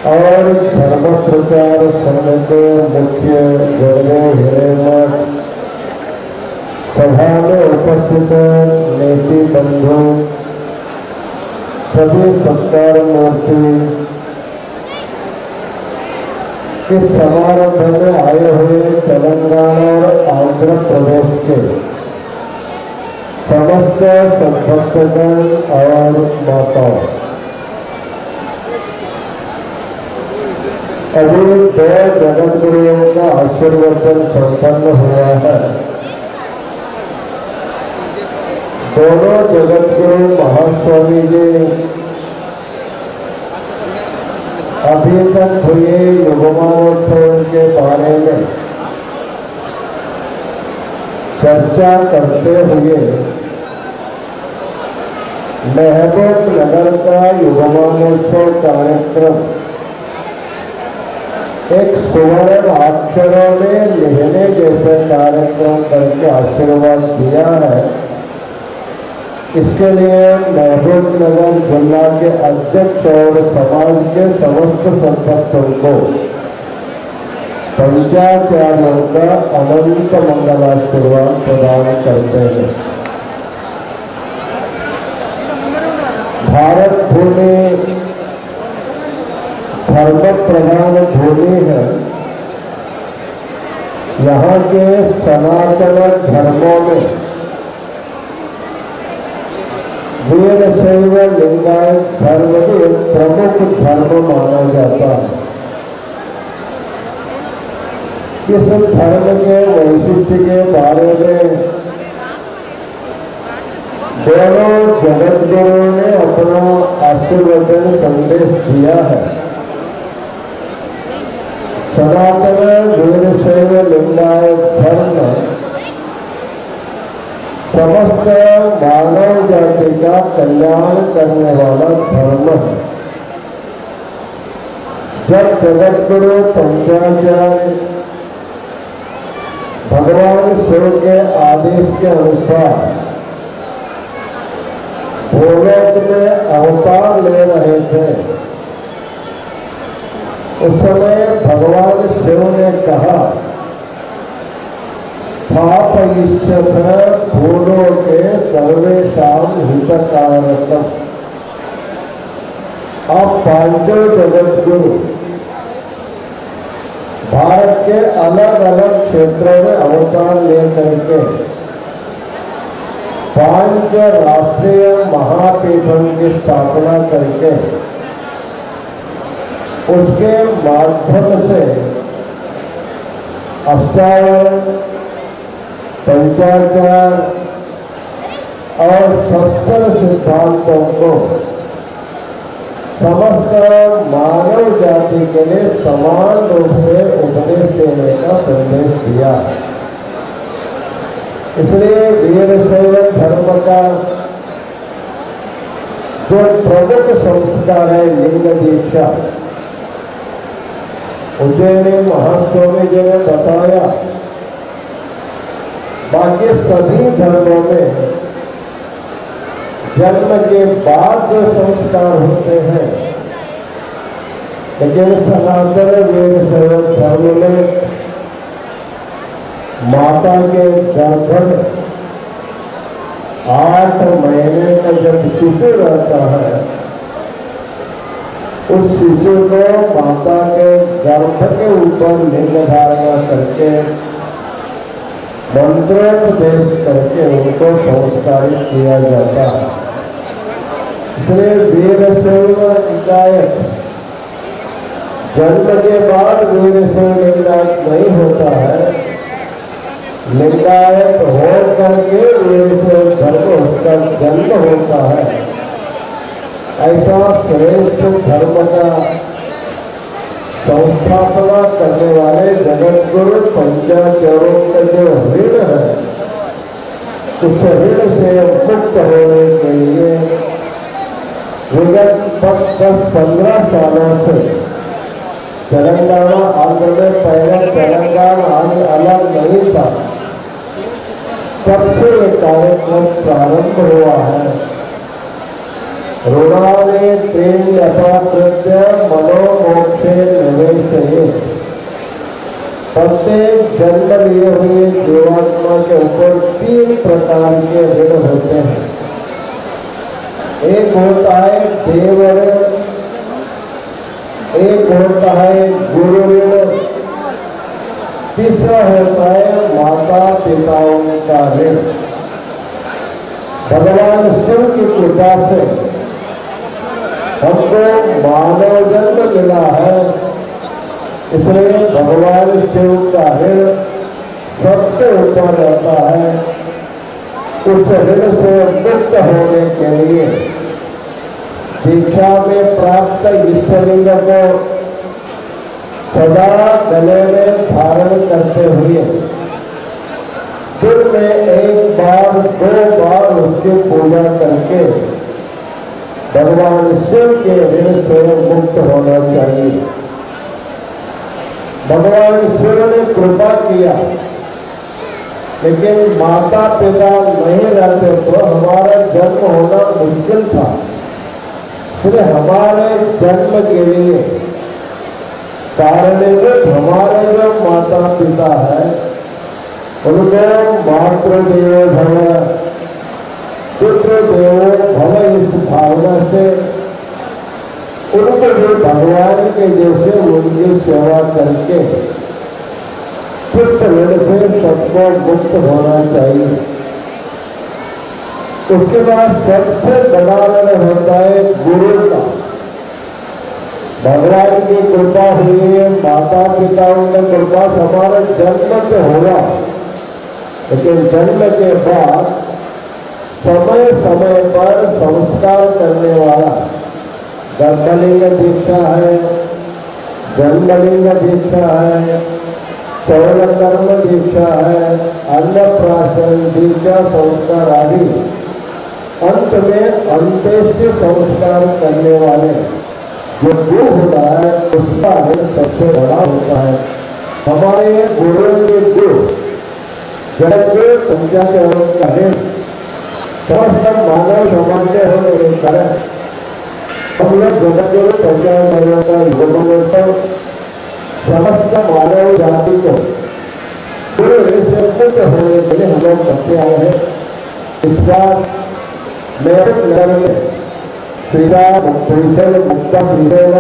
और धर्म प्रचार संघ के मुख्य गुरुदेव हिरेमठ, सभा में उपस्थित नेति बंधु, सभी सत्कार मूर्ति, इस समारोह में आए हुए तेलंगाना और आंध्र प्रदेश के समस्त सद्भक्तगण और माताओं, अभी 2 जगत गुरुओं का आशीर्वचन संपन्न हुआ है। दोनों जगत गुरु महास्वामी जी अभी तक हुए युगमानोत्सव के बारे में चर्चा करते हुए महबूब नगर का युगमानोत्सव कार्यक्रम एक सुवर्ण अक्षरों में लिखने जैसे कार्यक्रम करके आशीर्वाद दिया है। इसके लिए महबूब नगर जिला के अध्यक्ष और समाज के समस्त सदस्यों को पंचाचार्यों का अनंत मंगलाशीर्वाद प्रदान करते हैं। भारत भूमि धर्म प्रधान भूमि है। यहाँ के सनातन धर्मों में वीरशैव लिंगायत धर्म भी एक प्रमुख धर्म माना जाता है। इस धर्म के वैशिष्ट्य के बारे में दोनों जगत गुरुओं ने अपना आशीर्वचन संदेश दिया है। सनातन वीरशैव लिंगायत धर्म समस्त मानव जाति का कल्याण करने वाला धर्म है। जब जगत गुरु पंचाचार्य भगवान शिव के आदेश के अनुसार भूलोक में अवतार ले रहे थे, उस समय भगवान शिव ने कहा, स्थापयिष्यथ भूलोके सर्वेषां हितकारकम्। आप पांचों जगत गुरु भारत के अलग अलग क्षेत्रों में अवतार लेकर के 5 राष्ट्रीय महापीठों की स्थापना करके उसके माध्यम से अष्टावरण, पंचाचार और शस्त्र सिद्धांतों को समस्त मानव जाति के लिए समान रूप से उपदेश देने का संदेश दिया। इसलिए वीरशैव धर्म का जो प्रमुख संस्कार है लिंग दीक्षा, उज्जैनी महास्वामी जी ने बताया। बाकी सभी धर्मों में जन्म के बाद जो संस्कार होते हैं, लेकिन सनातन वीरशैव धर्म में माता के गर्भ में 8 महीने का जब शिशु रहता है, उस शिशु को माता के गर्भ के ऊपर लिंग धारणा करके मंत्रोपदेश करके उनको संस्कारित किया जाता है। इसलिए वीरशैव लिंगायत जन्म के बाद वीरशैव लिंगायत नहीं होता है, लिंगायत हो करके वीरशैव धर्म उसका जन्म होता है। ऐसा श्रेष्ठ धर्म का संस्थापना करने वाले जगत गुरु पंचाचार्यों का जो ऋण है, उस ऋण से मुक्त होने के लिए विगत 10-15 सालों से तेलंगाना आंध्र में, पहले तेलंगाना आंध्र अलग नहीं था, तब से ये कार्यक्रम प्रारंभ हुआ है। ऋणानि त्रीण्यपाकृत्य मनोमोक्ष लिए हुए जीवात्मा के ऊपर 3 प्रकार के ऋण होते हैं। एक होता है देव ऋण, एक होता है गुरु ऋण, तीसरा होता है माता पिताओं का ऋण। भगवान शिव की कृपा से हमको मानव जन्म मिला है, इसलिए भगवान शिव का ऋण सबसे ऊपर रहता है। उस ऋण से मुक्त होने के लिए दीक्षा में प्राप्त इष्टलिंग को सदा गले में धारण करते हुए दिन में 1 बार 2 बार उसकी पूजा करके भगवान शिव के ऋण से मुक्त होना चाहिए। भगवान शिव ने कृपा किया, लेकिन माता पिता नहीं रहते तो हमारा जन्म होना मुश्किल था। इसलिए हमारे जन्म के लिए कारणीभूत हमारे जो माता पिता है उनको मातृदेवो भव पितृदेवो भव इस भावना से उनको भी भगवान के जैसे उनकी सेवा करके चित्त ऋण से सबको मुक्त होना चाहिए। उसके बाद सबसे बड़ा ऋण होता है गुरु का। भगवान की कृपा हुई है, माता पिताओं की कृपा हमारा जन्म से होगा, लेकिन जन्म के बाद समय समय पर संस्कार करने वाला गर्भलिंग दीक्षा है, जन्मलिंग दीक्षा है, चरण कर्म दीक्षा है, अन्नप्राशन दीक्षा संस्कार आदि अंत में अंत्येष्टि संस्कार करने वाले जो गुरु होता है उसका सबसे बड़ा होता है। हमारे गुरु के गुरु जैसे पंचाचरण करें समस्त मानव समझते हो करें। हम लोग जगत गुरु पंचाचरण का योग समस्त मानव जाति को गुरु से मुक्त होने के लिए हम लोग करते आए हैं। इस बार मेरे नगर में श्रीरा मुक्तेश्वर मुक्ता श्रीदेव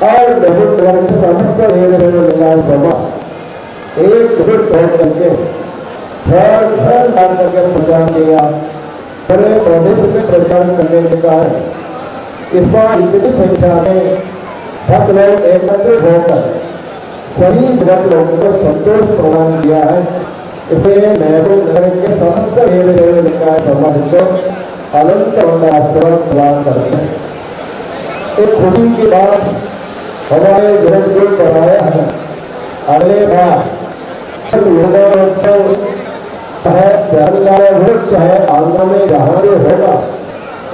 और नगर के समस्त मिला सभा एक जुट करके घर घर डाल करके प्रचार किया। पूरे प्रदेश में प्रचार करने का है। इस बार इतनी संख्या में भक्त लोग एकत्रित होकर सभी भक्त लोगों को संतोष प्रदान किया है। इसलिए नेहरू नगर के समस्त निकाय समाज को अनंत आशीर्वाद प्रदान करते हैं। एक खुशी की बात हमारे जगत को कराया है। अगले बार योगोत्सव चाहे तेलंगाना हो चाहे आंध्र में जहाँ भी होगा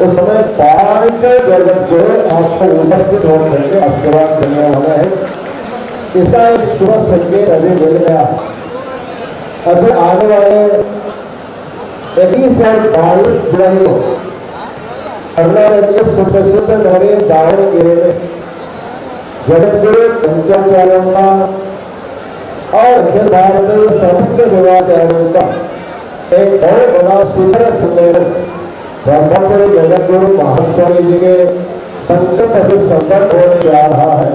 उस समय 5 जगत को आपको उपस्थित होकर के आशीर्वाद देने वाला है। इसका एक शुभ संकेत अभी मिल गया। अभी आने वाले 21 और 22 जुलाई को कर्नाटक के सुप्रसिद्ध नगरी दावणगेरे में जगतगुरु पंचाचार्यों का और अखिल भारतीय समस्त सेवाचार्यों का एक बहुत बड़ा शिखर सम्मेलन ब्रह्मपुरी जगतगुरु महास्वामी जी के संकल्प से संपन्न होने जा रहा है।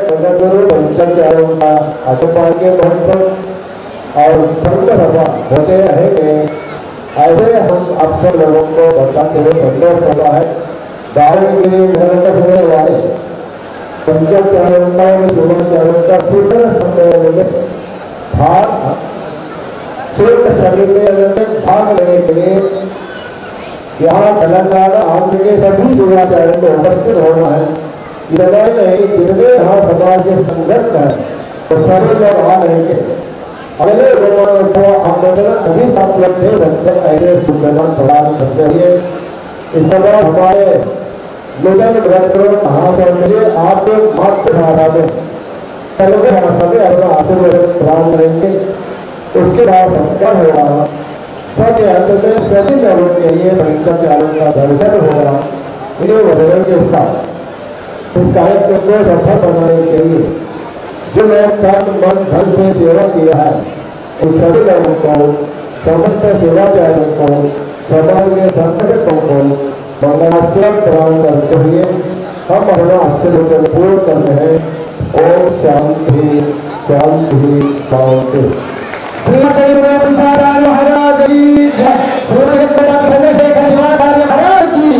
जगतगुरु पंचाचार्यों का अष्टपाद्य महोत्सव और संत सभा होते रहेंगे। ऐसे हम आप सब लोगों को बताते हुए संतोष होता है। दावणगेरे नगर में होने वाले पंचाचार्यों का और शिवाचार्यों का शिखर सम्मेलन में भाग लेने के लिए यहाँ तेलंगाना आंध्र के सभी शिवाचार्यों को उपस्थित होना है। जिनमें यहाँ समाज के संघर्ष है तो सभी लोग आ रहेंगे। अगले रोमनों को आंदोलन अभी सब लोग दे सकते ऐसे सुविधान प्रदान करते हुए इस समय हमारे निधन व्रतों महासंघ आपके मातृभाषा में तेलुगु भाषा में अपना आशीर्वाद प्रदान करेंगे। उसके बाद संस्कार होगा। सब अंत में सभी लोगों के लिए पंचाचार्यों का दर्शन होगा। इन्हें वजन के साथ इस कार्यक्रम को सफल बनाने के लिए जो लोग तन मन धन से सेवा किया है सभी लोगों को, समस्त सेवाचारियों को, सौभाग्य संकटों को मंगलाश्रम प्रदान करते हुए हम अपना आशीर्वचन पूर्ण करते हैं। ओम शांति शांति शांति। महाराज की चंद्रशेखर शिवाचार्य महाराज की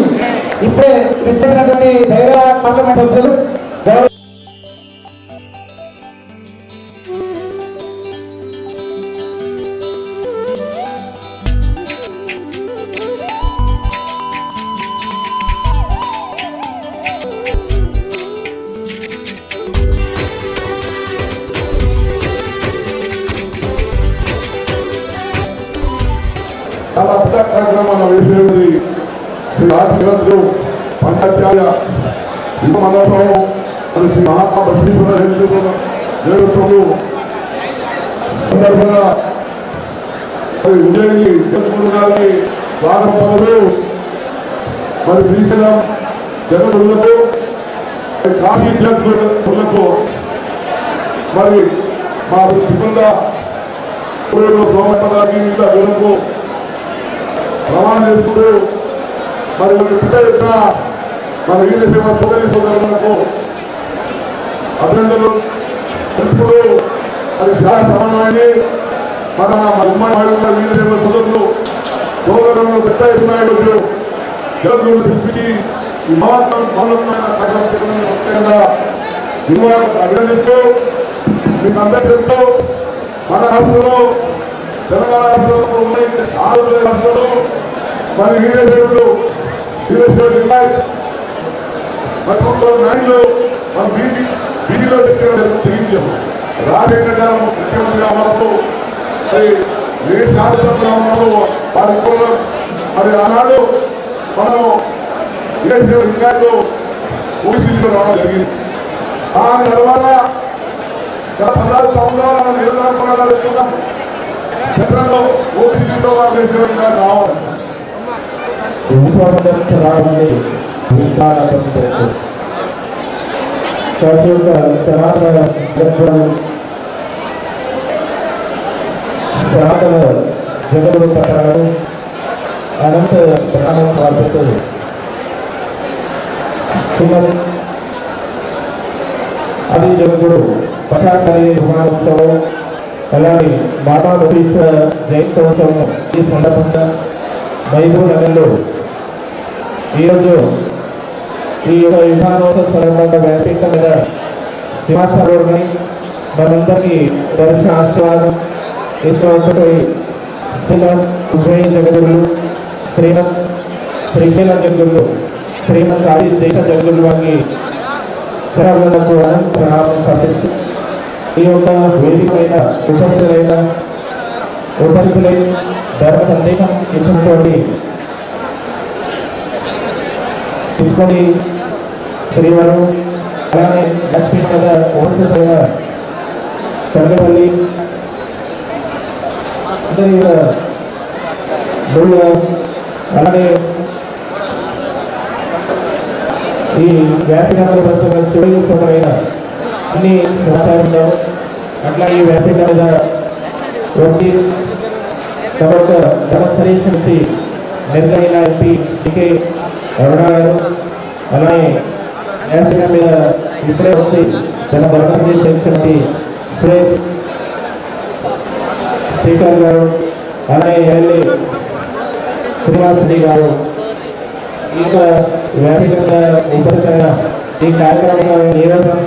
इपे विच्छिन्नటువంటి జైరా పార్లమెంట్ సభ్యులు చాలా పెద్ద కార్యక్రమాన్ని వేసేది శ్రీ రాజకీయాలు పంచాచార్య విమనోత్సవం మరియు శ్రీ మహాత్మా బసవేశ్వర నేతృత్వంలో సందర్భంగా మరి ఉదయని జగన్మోహన్ గారికి స్వాగతం పలుకుతూ మరి శ్రీశైలం జగన్లకు కాశీ జగన్లకు మరి మా సిబ్బంది సోమపదానికి జగన్కు రవాణా చేస్తూ మరి పెద్ద ఎత్తున మన వీరసేవ సోదరి సోదరులకు అభినందనలు తెలుపుతూ మరి చాలా సమన్వయాన్ని మన ఉమ్మడి వీరసేవ సోదరులు పెద్ద ఎత్తున జగన్ను పిలిపించి ఈ మహోన్నతమైన కార్యక్రమంగా అభినందిస్తూ మీకు అందరితో మన రాష్ట్రంలో తెలంగాణ రాష్ట్రంలో ఆంధ్రప్రదేశ్ రాష్ట్రంలో మరి వీరసేవుడు వీరసేవుడు మరి 2009లో మన బీజీలో తిరిగించాము. రాజశేఖర గారు ముఖ్యమంత్రిగా ఉన్నప్పుడు మరి శాసనసభలో ఉన్నప్పుడు వారి మరి ఆనాడు మనం వీరసేవుడు రికార్డు ఓసీలో రావడం జరిగింది. దాని తర్వాత గత 16 సంవత్సరాలు నిరంతరం పోరాడుతున్నాం. చంద్రంలో ఓసీలో వీరసేవుడు రికార్డు రావాలి. జగదుడు పట్టణాలు అనంత ప్రాణం సమర్పిస్తూ అది జగదుడు పచాచార్య విమానోత్సవం అలాగే మాతా బసవేశ్వర జయంతోత్సవం ఈ సందర్భంగా మహబూబ్ నగర్లో ఈరోజు ఈ యొక్క విమానోత్సవ సందర్భంగా వ్యాపీక మీద సింహాసనంలోని మనందరికీ దర్శన ఆశీర్వాదం ఇస్తున్నటువంటి శ్రీమద్ ఉజ్జయ జగదులు శ్రీమద్ శ్రీశైల జగదులు శ్రీమద్ ఆది జైత జగదులు వారికి చరణాలకు అనంత ప్రణామం సమర్పిస్తూ ఈ యొక్క వేదికమైన ఉపస్థితులై ధర్మ సందేశం ఇచ్చినటువంటి తీసుకొని శ్రీవారు అలానే లక్ష్మీ మీద ఉపస్థితులైన కనకపల్లి అలానే ఈ వ్యాసంగంలో వస్తున్న శివయుస్తమైన అన్ని సంవత్సరాలు అట్లా ఈ వ్యాసంగ మీద వచ్చి కాబట్టి ధర్మశ్రేష్ నుంచి నిర్ణయిన ఎంపీ డికే రమణ గారు అలాగే వ్యాసంగ మీద ఇప్పుడే వచ్చి తన ధర్మశ్రేష్ ఇచ్చినటువంటి సురేష్ శేఖర్ గారు అలాగే ఎల్ఏ శ్రీనివాసరెడ్డి గారు ఇంకా వ్యాపకంగా ఉపస్థితమైన ఈ కార్యక్రమం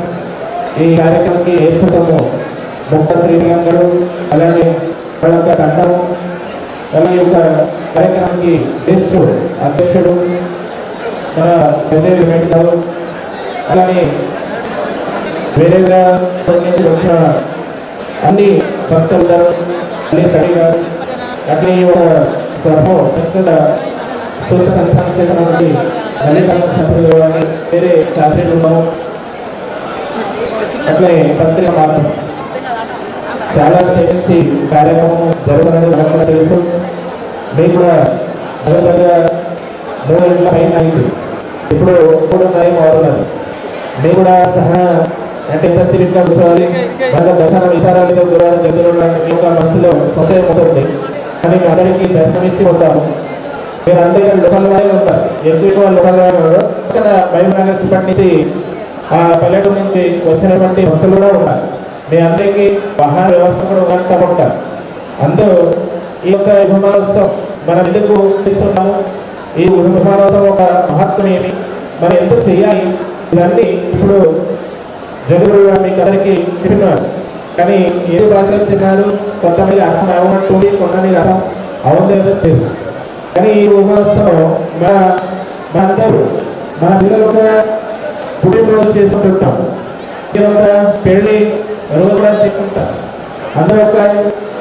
ఈ కార్యక్రమానికి నేర్చుకోవడము బొక్క శ్రీనివాస్ గారు అలాగే వాళ్ళ యొక్క తండము అలాగే యొక్క కార్యక్రమానికి అధ్యక్షుడు మన పెద్ద వెంకట గారు అలాగే వేరేగా వచ్చిన అన్ని భక్తులు గారు అన్ని తల్లి గారు అట్లే ఈ ఒక సభ పెద్ద సూత్ర సంచారం చేసినటువంటి లలిత శాస్త్రులు కానీ వేరే శాస్త్రీయులు ఉన్నాము. అట్లే పత్రిక మాత్రం చాలా సేవించి కార్యక్రమం జరుగుతున్నది మనకు కూడా తెలుసు. మీకు కూడా దగ్గర 3 ఏళ్ళ పైన అయింది. ఇప్పుడు 3 టైం అవుతున్నారు. మేము కూడా సహా అంటే ఎంత సివిక్ గా కూర్చోవాలి, బాగా దర్శనం విచారాలు గురాలు జరుగుతున్న మీ యొక్క మనసులో సంశయం ఉంటుంది. కానీ మీ అందరికీ దర్శనం ఇచ్చి ఉంటాము. మీరు అందరికీ లోకల్ వారే ఉంటారు, ఎక్కువ లోకల్ వారే ఉన్నారు. ఇక్కడ బైబిల్ నగర్ చిప్పటి నుంచి పల్లెటూరు నుంచి వచ్చినటువంటి భక్తులు కూడా ఉన్నారు. మీ అందరికీ వాహన వ్యవస్థ కూడా ఉంటారు. అందరూ ఈ యొక్క యుగమహోత్సవం మనం ఎందుకు చేస్తున్నాము, ఈ యుగమహోత్సవం ఒక మహత్వం ఏమి, మనం ఎందుకు చేయాలి, ఇవన్నీ ఇప్పుడు జగదుడు మీకు అందరికీ చెప్పినారు. కానీ ఏ భాషలో చెప్పినారు, కొంతమంది అర్థం అవ్వనట్టుంది, కొంతమంది అర్థం అవ్వలేదు లేదు. కానీ ఈ యుగమహోత్సవం మనందరూ మన పిల్లలు ఒక పుట్టినరోజు చేసుకుంటుంటాం, ఒక పెళ్లి రోజు కూడా చేసుకుంటాం. అందరూ ఒక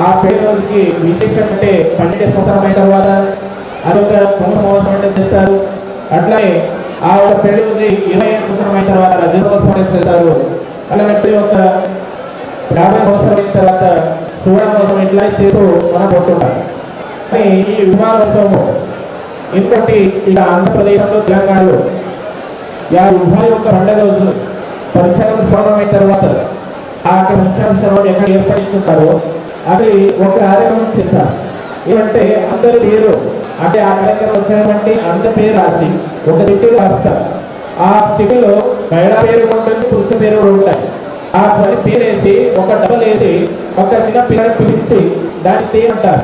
ఆ పెళ్లి రోజుకి విశేషం అంటే 12 సంవత్సరం అయిన తర్వాత అదొక కుంభమహోత్సవం అంటే చేస్తారు. అట్లానే ఆ ఒక పెళ్లి రోజు 20 సంవత్సరం అయిన తర్వాత రజతోత్సవం అంటే చేస్తారు. అలాంటి ఒక 50 సంవత్సరం అయిన తర్వాత సువర్ణోత్సవం ఇట్లా చేస్తూ మనం పోతుంటాం. కానీ ఈ విమానోత్సవము ఇంకోటి ఇక ఆంధ్రప్రదేశ్లో తెలంగాణలో ఉభయ యొక్క పండుగ రోజులు పంచాంగ శ్రవణం అయిన తర్వాత ఆ పంచాంగ శ్రవణం ఎక్కడ ఏర్పడిస్తుంటారో అది ఒక కార్యక్రమం చేస్తారు. ఏమంటే అందరి పేరు అంటే ఆ కార్యక్రమం వచ్చినటువంటి అందరి పేరు రాసి ఒక చిట్టీలో రాస్తారు. ఆ చిట్టీలో మహిళా పేరు ఉంటుంది, పురుష పేరు కూడా ఉంటాయి. ఆ పేరు వేసి ఒక డబ్బలు వేసి ఒక చిన్న పిల్లలు పిలిచి దాన్ని తీయంటారు.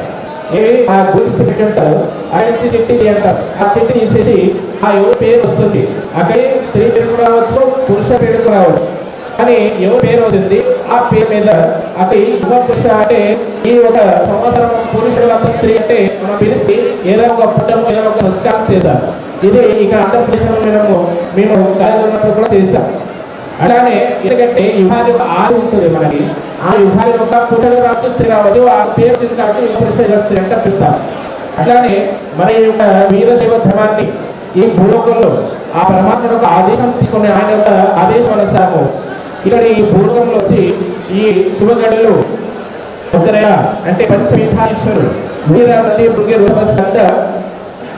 ఏవి ఆ గురించి పెట్టి ఉంటారు, ఆయన చిట్టి అంటారు. ఆ చిట్టి తీసేసి ఆ ఎవరి పేరు వస్తుంది, అక్కడ స్త్రీ పేరు కూడా రావచ్చు, పురుష పేరు కూడా రావచ్చు. కానీ ఎవరి పేరు వచ్చింది ఆ పేరు మీద అది యువ పురుష అంటే ఈ ఒక సంవత్సరం పురుషుడు ఒక స్త్రీ అంటే మనం పిలిచి ఏదో ఒక పుట్టము ఏదో ఒక సంస్కారం చేద్దాం. ఇది ఇక ఆంధ్రప్రదేశ్లో మేము కాలేజీ కూడా చేశాం. అలానే ఎందుకంటే యుగాది ఆది ఉంటుంది మనకి, ఆ యుగాది ఒక పురుషుడు రావచ్చు స్త్రీ రావచ్చు, ఆ పేరు వచ్చింది కాబట్టి యువ పురుష స్త్రీ అంటే పిస్తాం. అట్లానే మన యొక్క వీరశైవ ధర్మాన్ని ఈ భూలోకంలో ఆ పరమాత్మ యొక్క ఆదేశం తీసుకుని ఆయన యొక్క ఆదేశం అనుసారము ఇక్కడ ఈ భూలోకంలో వచ్చి ఈ శివగడలు ఒకరేగా అంటే పంచపీఠాశ్వరుడు వీరావతి మృగే రూపస్థ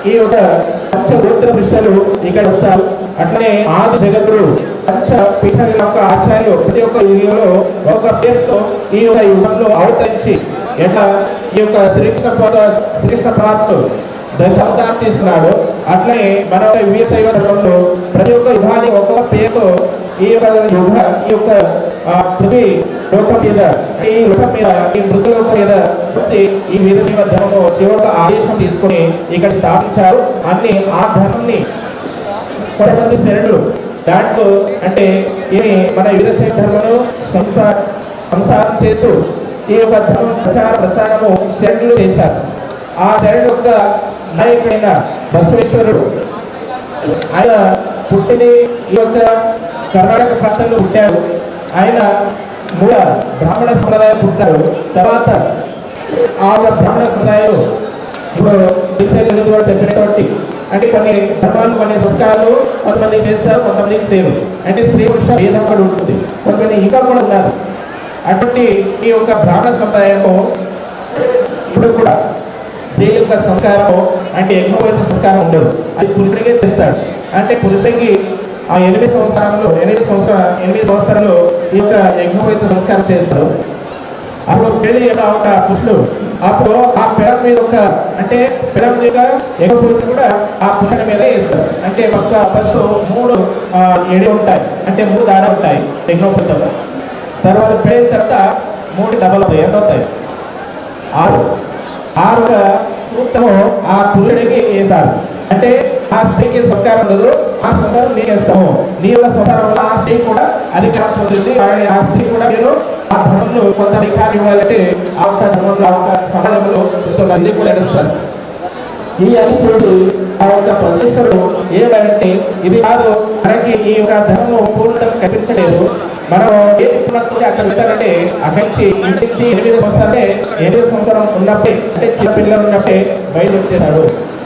ఈ ఒక పంచగోత్ర విషయాలు ఇక్కడ వస్తారు. అట్లనే ఆది జగద్గురు పంచపీఠాల యొక్క ఆచార్యులు ప్రతి ఒక్క యుగంలో ఒక పేరుతో ఈ యొక్క యుగంలో అవతరించి ఎట్లా ఈ యొక్క శ్రీకృష్ణ పరమాత్ముడు దశావతారం తీసుకున్నాడు. అట్లనే మన వీరశైవ ధర్మంలో ప్రతి ఒక్క యుగాన్ని ఒక్కొక్క పేరుతో ఈ యొక్క పృథ్వీ లోకం మీద ఈ లోకం మీద ఈ మృతులోకం మీద వచ్చి ఈ వీరశైవ ధర్మము శివ ఆదేశం తీసుకుని ఇక్కడ స్థాపించారు. అన్ని ఆ ధర్మాన్ని కొంతమంది శరణులు దాంట్లో అంటే ఇది మన వీరశైవ ధర్మను సంసారం చేస్తూ ఈ యొక్క ధర్మం ప్రచార ప్రసారము శరణులు చేశారు. ఆ శరణు యొక్క నాయకుడైన బసవేశ్వరుడు ఆయన పుట్టింది ఈ యొక్క కర్ణాటక ప్రాంతంలో పుట్టారు. ఆయన మూల బ్రాహ్మణ సంప్రదాయం పుట్టారు. తర్వాత ఆ బ్రాహ్మణ సంప్రదాయం ఇప్పుడు శ్రీశైలం చెప్పినటువంటి అంటే కొన్ని ధర్మాలు కొన్ని సంస్కారాలు కొంతమంది చేస్తారు, కొంతమంది చేయరు. అంటే స్త్రీ పురుష భేదం కూడా ఉంటుంది, కొంతమంది ఇంకా కూడా ఉన్నారు. అటువంటి ఈ యొక్క బ్రాహ్మణ సంప్రదాయము ఇప్పుడు కూడా స్త్రీ యొక్క సంస్కారము అంటే ఎక్కువ సంస్కారం ఉండదు, అది పురుషుడికే చేస్తాడు. అంటే పురుషుడికి ఆ 8 సంవత్సరాలు ఈ యొక్క యజ్ఞోపేత సంస్కారం చేస్తారు. అప్పుడు పెళ్లి ఒక పురుషుడు అప్పుడు ఆ పిడ మీద ఒక అంటే పిడ మీద యజ్ఞోపేత కూడా ఆ పురుషుడి మీద వేస్తారు. అంటే ఒక ఫస్ట్ 3 ఎడి ఉంటాయి, అంటే 3 దాడ ఉంటాయి యజ్ఞోపేత. తర్వాత పెళ్ళిన తర్వాత 3 డబల్ అవుతాయి, ఎంత అవుతాయి 6 సూక్తము ఆ పురుషుడికి వేశారు. అంటే ఆ స్త్రీకి సంస్కారం ఉండదు, ఆ సంస్కారం నీకేస్తాము, నీ యొక్క సంస్కారం వల్ల ఆ స్త్రీ కూడా అధికారం పొందుతుంది. ఆ స్త్రీ కూడా మీరు ఆ ధర్మంలో కొంత అధికారం ఇవ్వాలంటే ఆ ఒక్క ధర్మంలో ఆ ఒక్క సమాజంలో చెప్తున్నారు కూడా నడుస్తారు. ఈ అని చూసి ఆ యొక్క ప్రతిష్టలు ఏమంటే ఇది కాదు, మనకి ఈ యొక్క ధర్మం పూర్ణంగా కనిపించలేదు. మనం ఏది పూర్ణంగా అక్కడ వెళ్తారంటే అక్కడి నుంచి ఇంటించి 8 సంవత్సరం ఉన్నప్పుడే అంటే చిన్న పిల్లలు ఉన్నప్పుడే బయట వచ్చేసాడు.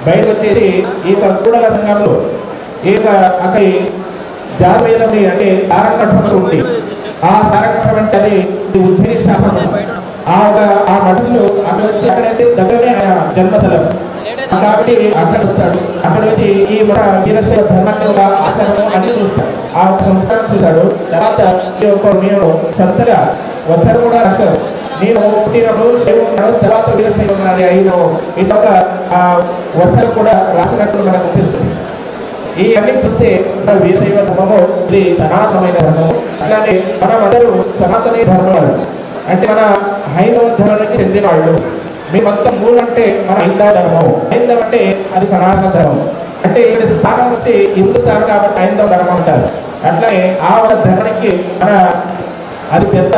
బయట వచ్చేసి ఈ యొక్క కూడల సంఘంలో ఈ యొక్క అక్కడి జాతవేదం అంటే సారంగఠనం ఉంది. ఆ సారంగఠనం అంటే అది ఉజ్జయిని శాపం. ఆ మఠంలో అక్కడ వచ్చి అక్కడైతే దగ్గరనే ఆయన జన్మస్థలం. కాబట్టి అక్కడ వస్తాడు. అక్కడ వచ్చి ఈ మన వీరశైవ ధర్మాన్ని ఒక ఆచారం అన్ని చూస్తాడు, ఆ సంస్కారం చూశాడు. తర్వాత ఈ యొక్క నేను సొంతగా వచ్చారు కూడా రాశారు. నేను పుట్టినప్పుడు శైవం తర్వాత వీరశైవం అది అయిన ఇదొక వచ్చారు కూడా రాసినట్టు మనకు అనిపిస్తుంది. ఈ అన్ని చూస్తే వీరశైవ ధర్మము ఇది సనాతనమైన ధర్మము. అట్లానే మనం అందరూ సనాతన ధర్మాలు అంటే మన హైందవ ధర్మానికి చెందిన వాళ్ళు. మేమంతా మూడు అంటే మన హైందవ ధర్మం, హైందవ అంటే అది సనాతన ధర్మం. అంటే ఇక్కడ స్థానం వచ్చి హిందుస్థానం కాబట్టి హైందవ ధర్మం అంటారు. అట్లాగే ఆ ధర్మానికి మన అది పెద్ద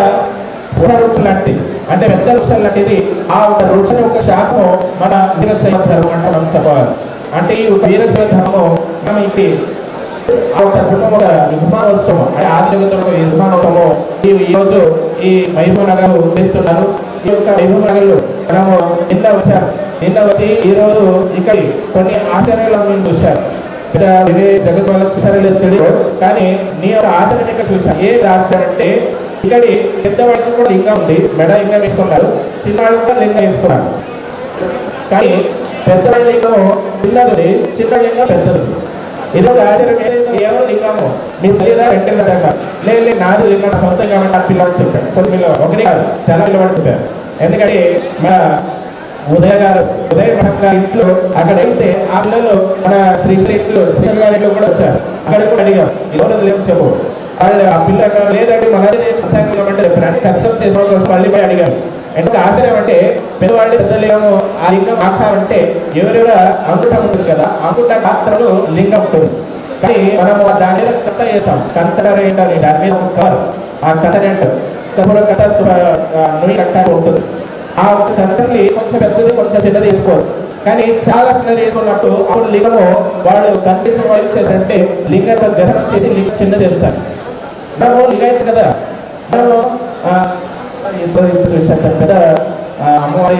వృక్ష లాంటిది, అంటే పెద్ద వృక్షం లాంటిది. ఆ వృక్షం యొక్క శాఖం మన వీరశైవ ధర్మం అంటే మనం చెప్పాలి. అంటే ఈ వీరశైవ ధర్మం మనం ఇది ఆ ఒక ధర్మం ఒక నిర్మాణోత్సవం అంటే ఆదిజగతంలో ఈ నిర్మాణోత్సవం ఈ రోజు ఈ మహిమ నగరు చేస్తున్నారు. ఈ యొక్క మహిమ నగర్లో మనము నిన్న వచ్చి ఈ రోజు ఇక్కడ కొన్ని ఆచరణలను మేము చూశారు. జగత్ వాళ్ళకి చూసారో లేదు తెలియదు, కానీ నీ యొక్క ఆచరణ ఇక్కడ చూసాను. ఏ ఆచరణ అంటే ఇక్కడ పెద్దవాళ్ళకి కూడా లింగం ఉంది, మెడ లింగం వేసుకున్నారు, చిన్నవాళ్ళకి కూడా లింగం వేసుకున్నారు. కానీ పెద్దవాళ్ళ లింగం చిన్నది, చిన్న లింగం పెద్దది. ఇదొక ఆచారం. ఎవరు లింగము మీ తల్లిదా రెండేళ్ళ లేదు నాది లింగం సొంతం కాబట్టి ఆ పిల్లలు చెప్పారు. కొన్ని పిల్లలు ఒకటి కాదు చాలా పిల్లవాడు చెప్పారు. ఎందుకంటే మన ఉదయ మఠం గారి ఇంట్లో అక్కడ వెళ్తే ఆ పిల్లలు మన శ్రీశ్రీ గారి ఇంట్లో కూడా వచ్చారు. అక్కడ కూడా అడిగాం ఎవరు లేవు చెప్పు. వాళ్ళు ఆ పిల్లలు లేదంటే మనది అంటే చెప్పారు. కష్టం చేసిన కోసం మళ్ళీ పోయి అడిగారు. ఎందుకంటే ఆశ్చర్యం అంటే పెద్దవాళ్ళు పెద్ద లింగము ఆ లింగం ఆకారంటే ఎవరెవర అంకుటం ఉంటుంది కదా, అంకుట పాత్రలు లింగం ఉంటుంది. కానీ మనము దాని మీద కథ చేస్తాం, కంతడర్ ఏంటని దాని మీద ఉంటారు. ఆ కథని అంటారు కథ నొయ్యి కట్టాలి ఉంటుంది. ఆ ఒక కథని కొంచెం పెద్దది కొంచెం చిన్నది తీసుకోవచ్చు. కానీ చాలా చిన్నది వేసుకున్నప్పుడు అప్పుడు లింగము వాళ్ళు కనీసం వాళ్ళు చేస్తారంటే లింగం గ్రహణం చేసి లింగం చిన్న చేస్తారు. మనము లింగాయత్ కదా, మనము చూసాం కదా అమ్మవారి